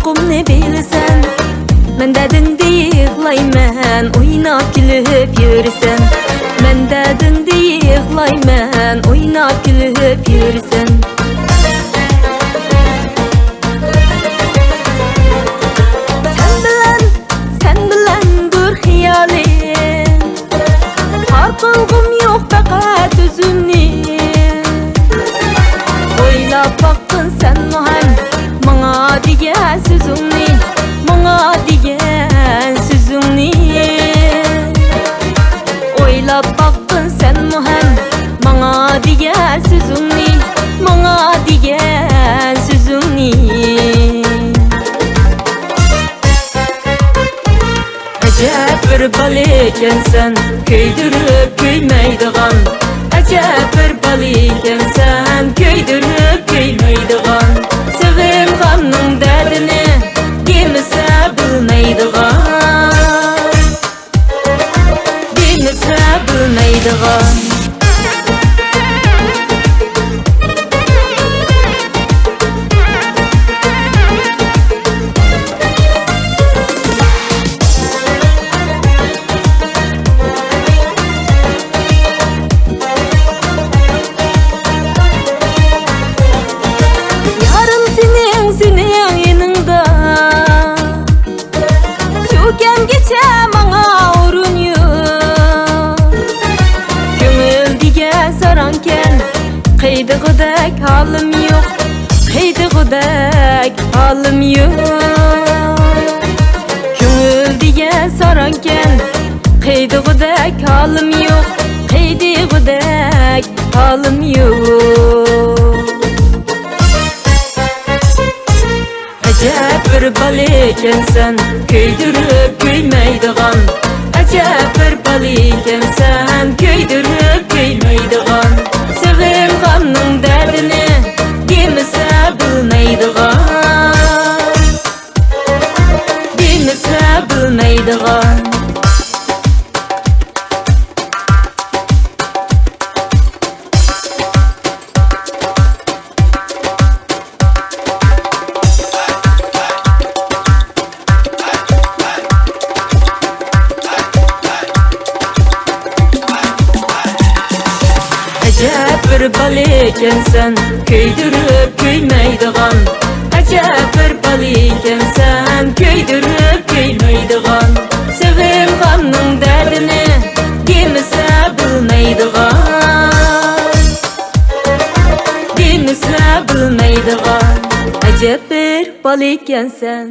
yo'qimni bilsan, men dadingda yig'layman, o'ynab kulib yursan. Men dadingda yig'layman, o'ynab kulib yursan. Sen bilan dur hiyolim, har qilg'im yo'q faqat o'zimni. O'ylab boqdin sen muhim, menga degan so'zingni, menga degan so'zingni. O'ylab boqdin sen muhim, menga degan so'zingni, menga degan so'zingni. Acab bir bala ekansan, kuydirib kuymaydigan. Acab bir bala ekansan, kuydirib kuymaydigan. Sevimxonning dardini bilmasa bilmaydigan, bilmasa bilmaydigan. Geçe bana orun yok, gönül diye saranken kıydıgıdak halim yok, kıydıgıdak halim yok. Gönül diye saranken kıydıgıdak halim yok, kıydıgıdak halim yok. Acab bir bala ekansan, kuydirib kuymaydigan. Acab bir bala ekansan, kuydirib kuymaydigan. Sevimxonning dardini bilmasa bilmaydigan, bilmasa bilmaydigan. Acab bir bala ekansan, kuydirib kuymaydigan. Acab bir bala ekansan, kuydirib kuymaydigan. Sevimxonning dardini bilmasa bilmaydigan, bilmasa bilmaydigan. Acab bir bala ekansan.